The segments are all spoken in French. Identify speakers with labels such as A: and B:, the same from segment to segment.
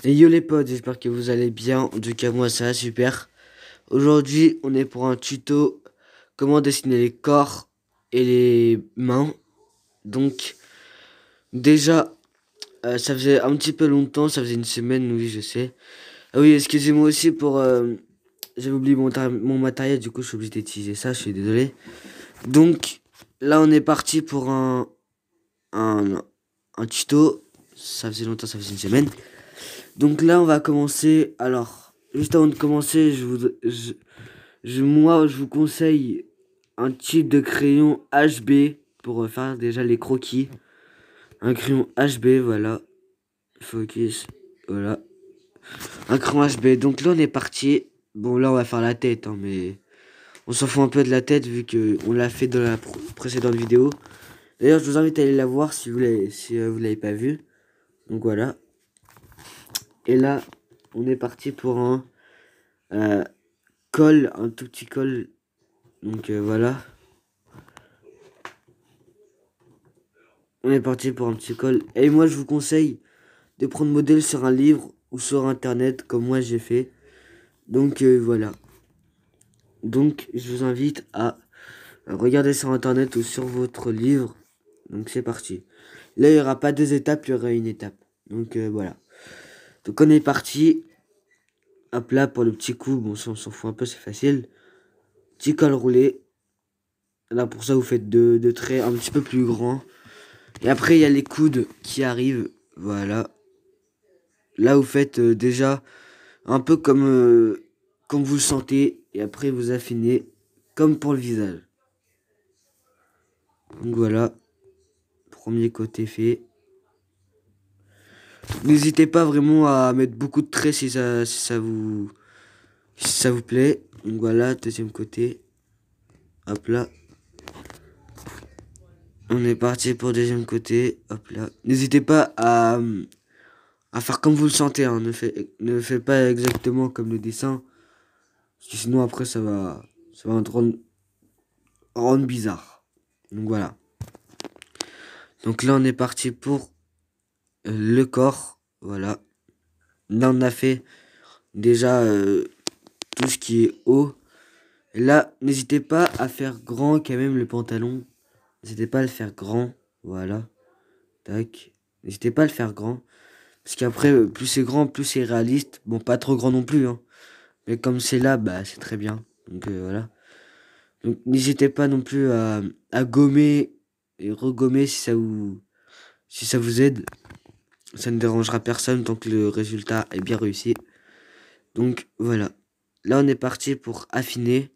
A: Et yo les potes, j'espère que vous allez bien. En tout cas, moi ça va super. Aujourd'hui, on est pour un tuto comment dessiner les corps et les mains. Donc, déjà, ça faisait un petit peu longtemps, ça faisait une semaine, oui, je sais. Ah oui, excusez-moi aussi pour. J'avais oublié mon matériel, du coup, je suis obligé d'utiliser ça, je suis désolé. Donc, là, on est parti pour un, un tuto. Ça faisait longtemps, ça faisait une semaine. Donc là, on va commencer. Alors, juste avant de commencer, moi, je vous conseille un type de crayon HB pour faire déjà les croquis. Un crayon HB, voilà. Focus, voilà. Un crayon HB. Donc là, on est parti. Bon, là, on va faire la tête, hein, mais on s'en fout un peu de la tête vu que on l'a fait dans la précédente vidéo. D'ailleurs, je vous invite à aller la voir si vous l'avez pas vue. Donc voilà. Et là, on est parti pour un euh, col, un tout petit col. Donc voilà. On est parti pour un petit col. Et moi, je vous conseille de prendre modèle sur un livre ou sur internet, comme moi j'ai fait. Donc voilà. Donc je vous invite à regarder sur internet ou sur votre livre. Donc c'est parti. Là, il n'y aura pas deux étapes, il y aura une étape. Donc voilà. Donc on est parti. Hop là, pour le petit coup, bon, ça on s'en fout un peu, c'est facile. Petit col roulé. Là, pour ça, vous faites deux traits un petit peu plus grands. Et après, il y a les coudes qui arrivent. Voilà. Là, vous faites déjà un peu comme vous le sentez. Et après, vous affinez comme pour le visage. Donc voilà. Premier côté fait. N'hésitez pas vraiment à mettre beaucoup de traits si ça vous plaît. Donc voilà, deuxième côté. Hop là. On est parti pour le deuxième côté. Hop là. N'hésitez pas à faire comme vous le sentez. Hein. Ne faites pas exactement comme le dessin. Parce que sinon après ça va rendre bizarre. Donc voilà. Donc là on est parti pour le corps. Voilà. Là on a fait déjà tout ce qui est haut. Et là n'hésitez pas à faire grand quand même le pantalon. N'hésitez pas à le faire grand. Voilà. Tac. N'hésitez pas à le faire grand. Parce qu'après, plus c'est grand, plus c'est réaliste. Bon, pas trop grand non plus, hein. Mais comme c'est là, bah c'est très bien. Donc voilà. Donc n'hésitez pas non plus à gommer et regommer si ça vous aide. Ça ne dérangera personne tant que le résultat est bien réussi. Donc voilà. Là on est parti pour affiner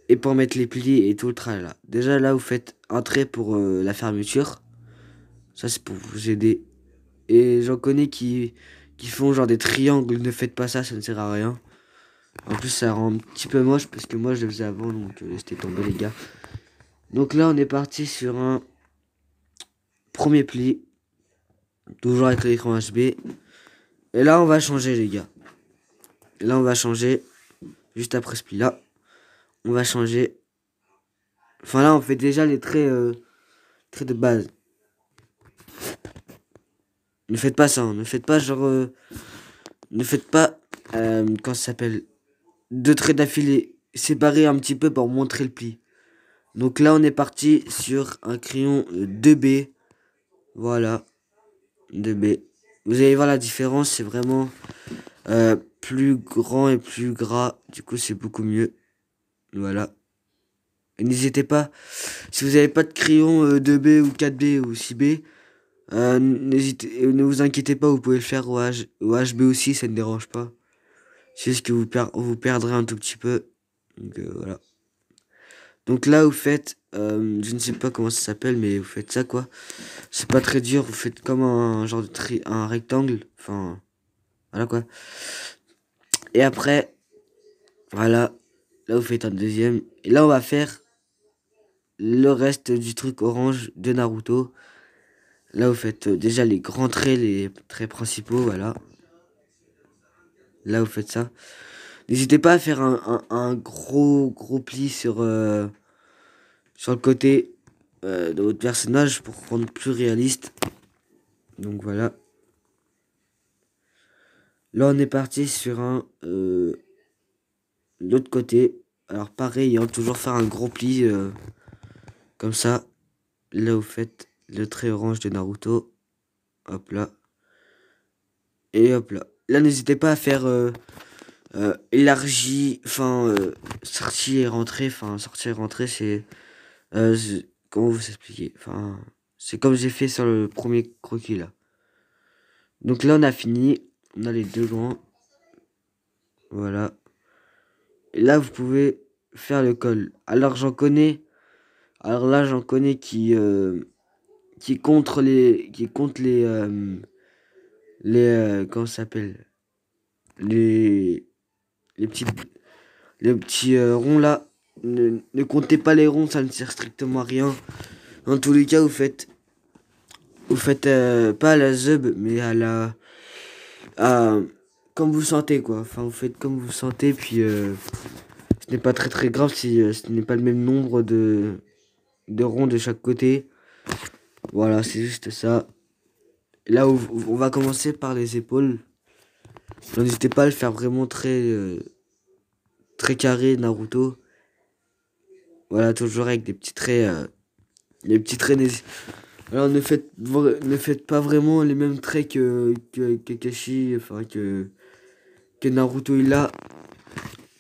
A: et pour mettre les plis et tout le tralala. Déjà là vous faites un trait pour la fermeture. Ça c'est pour vous aider. Et j'en connais qui font genre des triangles. Ne faites pas ça, ça ne sert à rien. En plus ça rend un petit peu moche parce que moi je le faisais avant donc laissez tomber les gars. Donc là on est parti sur un premier pli. Toujours avec l'écran HB. Et là on va changer les gars. Et là on va changer. Juste après ce pli là. On va changer. Enfin là on fait déjà les traits de base. Ne faites pas ça. Hein. Ne faites pas genre. Ne faites pas. Comment ça s'appelle. Deux traits d'affilée. Séparés un petit peu pour montrer le pli. Donc là on est parti sur un crayon 2B. Voilà. 2B. Vous allez voir la différence. C'est vraiment plus grand et plus gras. Du coup c'est beaucoup mieux. Voilà. Et n'hésitez pas, si vous n'avez pas de crayon 2B ou 4B ou 6B, ne vous inquiétez pas, vous pouvez le faire au HB aussi, ça ne dérange pas. C'est juste que vous perdrez un tout petit peu. Donc voilà. Donc là, vous faites, je ne sais pas comment ça s'appelle, mais vous faites ça quoi. C'est pas très dur, vous faites comme un genre un rectangle. Enfin, voilà quoi. Et après, voilà. Là, vous faites un deuxième. Et là, on va faire le reste du truc orange de Naruto. Là, vous faites déjà les grands traits, les traits principaux, voilà. Là, vous faites ça. N'hésitez pas à faire un gros pli sur le côté de votre personnage pour rendre plus réaliste. Donc voilà. Là, on est parti sur l'autre côté. Alors, pareil, hein, toujours faire un gros pli comme ça. Là, vous faites le trait orange de Naruto. Hop là. Et hop là. Là, n'hésitez pas à faire élargi, enfin, sortir et rentrer. Enfin, sortir et rentrer, c'est... comment vous expliquer? Enfin, c'est comme j'ai fait sur le premier croquis, là. Donc là, on a fini. On a les deux grands. Voilà. Et là, vous pouvez faire le col. Alors, j'en connais... Alors là, j'en connais qui contre les comment ça s'appelle les les petits ronds là. Ne comptez pas les ronds, ça ne sert strictement à rien. En tous les cas, vous faites pas à la zub, mais à comme vous sentez quoi. Enfin, vous faites comme vous sentez, puis ce n'est pas très très grave si ce n'est pas le même nombre de ronds de chaque côté. Voilà, c'est juste ça. Là, on va commencer par les épaules. N'hésitez pas à le faire vraiment très carré, Naruto. Voilà, toujours avec des petits traits. Les petits traits. Alors, ne faites pas vraiment les mêmes traits que Kakashi, enfin, que Naruto il a.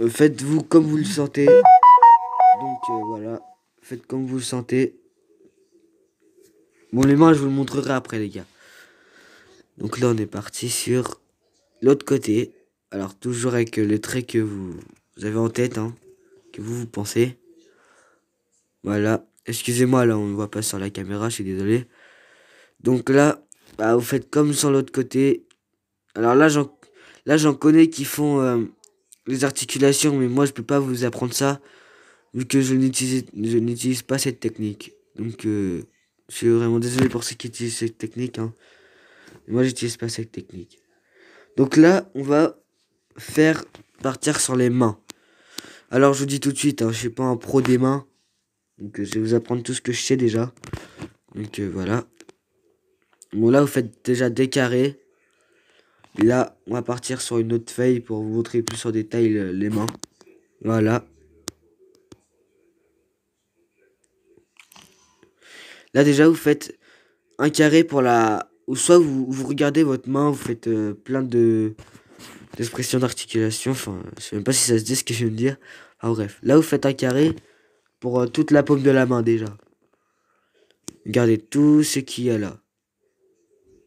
A: Faites-vous comme vous le sentez. Donc, voilà. Faites comme vous le sentez. Bon, les mains, je vous le montrerai après, les gars. Donc là, on est parti sur l'autre côté. Alors, toujours avec les traits que vous avez en tête, hein, que vous pensez. Voilà. Excusez-moi, là, on ne voit pas sur la caméra, je suis désolé. Donc là, bah, vous faites comme sur l'autre côté. Alors là, j'en connais qui font les articulations, mais moi, je peux pas vous apprendre ça, vu que je n'utilise pas cette technique. Donc, je suis vraiment désolé pour ceux qui utilisent cette technique, hein. Moi, j'utilise pas cette technique. Donc là, on va faire partir sur les mains. Alors, je vous dis tout de suite, hein, je suis pas un pro des mains. Donc, je vais vous apprendre tout ce que je sais déjà. Donc, voilà. Bon, là, vous faites déjà des carrés. Et là, on va partir sur une autre feuille pour vous montrer plus en détail les mains. Voilà. Là, déjà, vous faites un carré pour la... Ou soit vous regardez votre main, vous faites plein d'expressions d'articulation. Enfin, je sais même pas si ça se dit ce que je viens de dire. Enfin, bref. Là, vous faites un carré pour toute la paume de la main, déjà. Regardez tout ce qu'il y a là.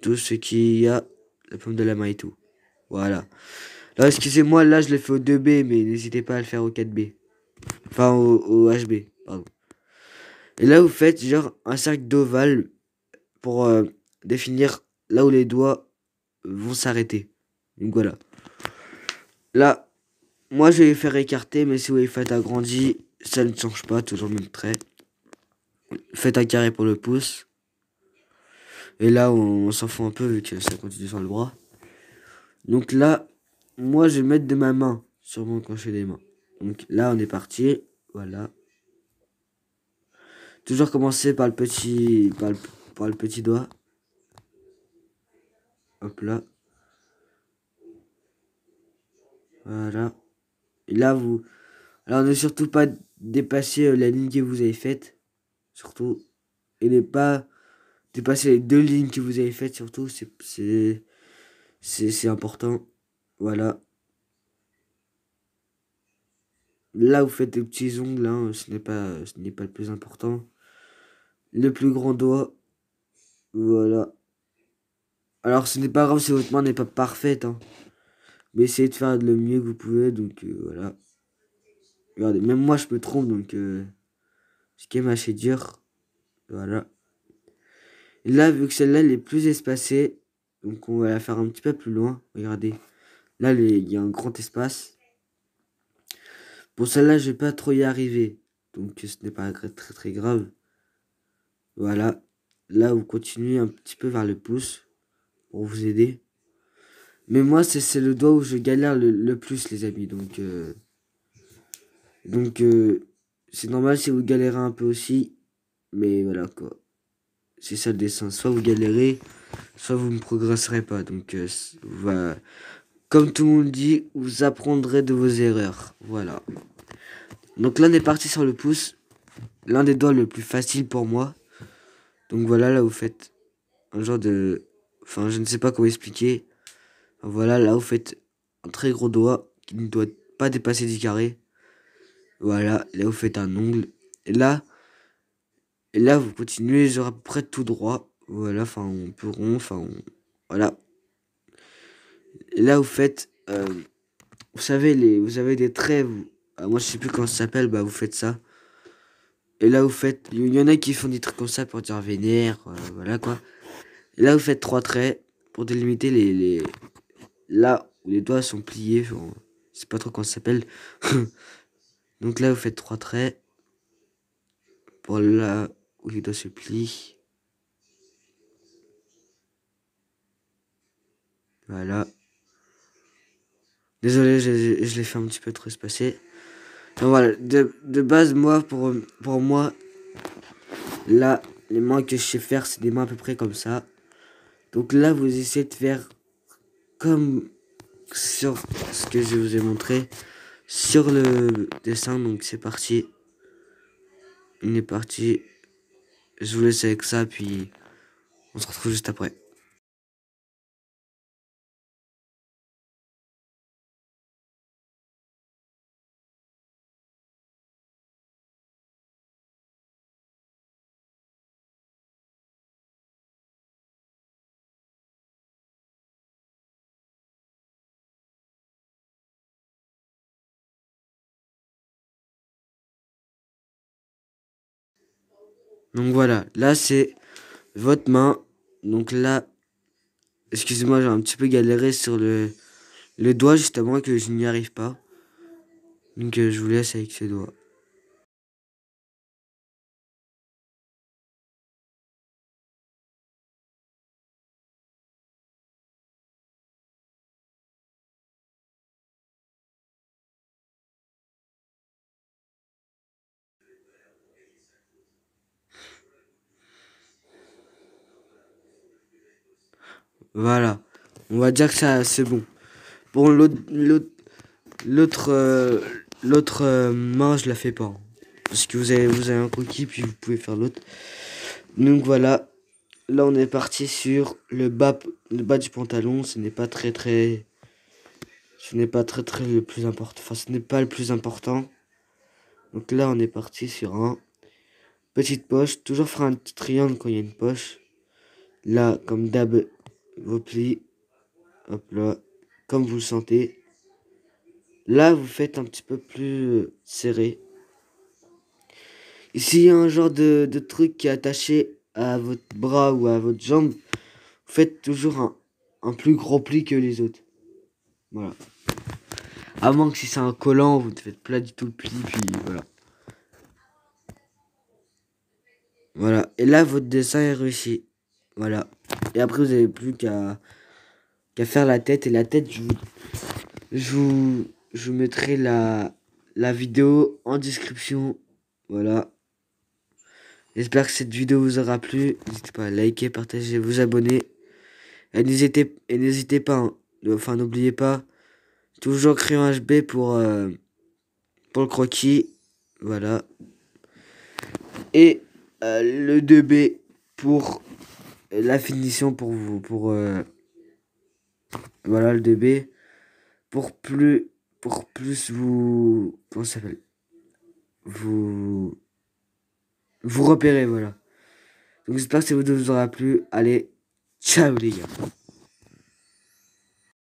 A: Tout ce qu'il y a, la paume de la main et tout. Voilà. Là, excusez-moi, là, je l'ai fait au 2B, mais n'hésitez pas à le faire au 4B. Enfin, au HB, pardon. Et là, vous faites genre un cercle d'ovale pour définir là où les doigts vont s'arrêter. Donc voilà. Là, moi, je vais les faire écarter, mais si vous les faites agrandis, ça ne change pas, toujours le même trait. Faites un carré pour le pouce. Et là, on s'en fout un peu vu que ça continue sur le bras. Donc là, moi, je vais mettre de ma main sur mon crochet des mains. Donc là, on est parti. Voilà. Toujours commencer par le petit doigt. Hop là. Voilà. Et là, alors ne surtout pas dépasser la ligne que vous avez faite. Surtout. Et ne pas dépasser les deux lignes que vous avez faites, surtout. C'est important. Voilà. Là, vous faites des petits ongles, hein, ce n'est pas le plus important. Le plus grand doigt. Voilà. Alors, ce n'est pas grave si votre main n'est pas parfaite, hein. Mais essayez de faire le mieux que vous pouvez, donc voilà. Regardez, même moi, je me trompe, donc ce qui est assez dur. Voilà. Et là, vu que celle-là, elle est plus espacée, donc on va la faire un petit peu plus loin. Regardez. Là, il y a un grand espace. Pour celle-là, je vais pas trop y arriver. Donc, ce n'est pas très très grave. Voilà. Là, vous continuez un petit peu vers le pouce pour vous aider. Mais moi, c'est le doigt où je galère le plus, les amis. Donc c'est normal si vous galérez un peu aussi. Mais voilà, quoi. C'est ça le dessin. Soit vous galérez, soit vous ne progresserez pas. Donc, comme tout le monde dit, vous apprendrez de vos erreurs. Voilà. Donc là, on est parti sur le pouce. L'un des doigts le plus facile pour moi. Donc voilà, là, vous faites un genre de... Enfin, je ne sais pas comment expliquer. Voilà, là, vous faites un très gros doigt qui ne doit pas dépasser 10 carrés. Voilà, là, vous faites un ongle. Et là, vous continuez genre à peu près tout droit. Voilà, enfin, un peu rond, enfin, voilà. Et là, vous faites... vous savez, vous avez des traits. Moi, je sais plus comment ça s'appelle. Bah, vous faites ça. Et là, vous faites... Il y en a qui font des trucs comme ça pour dire vénère. Voilà, quoi. Et là, vous faites 3 traits pour délimiter là où les doigts sont pliés. Enfin, je sais pas trop comment ça s'appelle. Donc là, vous faites 3 traits pour là où les doigts se plient. Voilà. Désolé, je l'ai fait un petit peu trop espacé. Donc voilà, de base, moi, pour moi, là, les mains que je sais faire, c'est des mains à peu près comme ça. Donc là, vous essayez de faire comme sur ce que je vous ai montré sur le dessin. Donc c'est parti. On est parti. Je vous laisse avec ça, puis on se retrouve juste après. Donc voilà, là c'est votre main. Donc là, excusez-moi, j'ai un petit peu galéré sur le doigt justement que je n'y arrive pas. Donc je vous laisse avec ce doigt. Voilà. On va dire que ça c'est bon. Bon, l'autre main, je la fais pas. Parce que vous avez un coquille, puis vous pouvez faire l'autre. Donc voilà. Là, on est parti sur le bas du pantalon. Ce n'est pas très le plus important. Enfin, ce n'est pas le plus important. Donc là, on est parti sur un petite poche. Toujours faire un petit triangle quand il y a une poche. Là, comme d'hab, vos plis. Hop là. Comme vous le sentez. Là, vous faites un petit peu plus serré. Ici, il y a un genre de truc qui est attaché à votre bras ou à votre jambe. Vous faites toujours un plus gros pli que les autres. Voilà. À moins que si c'est un collant, vous ne faites pas du tout le pli, puis voilà. Voilà. Et là, votre dessin est réussi. Voilà. Et après, vous n'avez plus qu'à faire la tête. Et la tête, je vous mettrai la vidéo en description. Voilà. J'espère que cette vidéo vous aura plu. N'hésitez pas à liker, partager, vous abonner. Et n'hésitez pas, hein. Enfin, n'oubliez pas, toujours crayon HB pour le croquis. Voilà. Et le 2B pour la finition pour vous. Voilà, le 2B. Pour plus vous. Comment ça s'appelle? Vous. Vous repérez, voilà. Donc j'espère que cette vidéo vous aura plu. Allez, ciao les gars.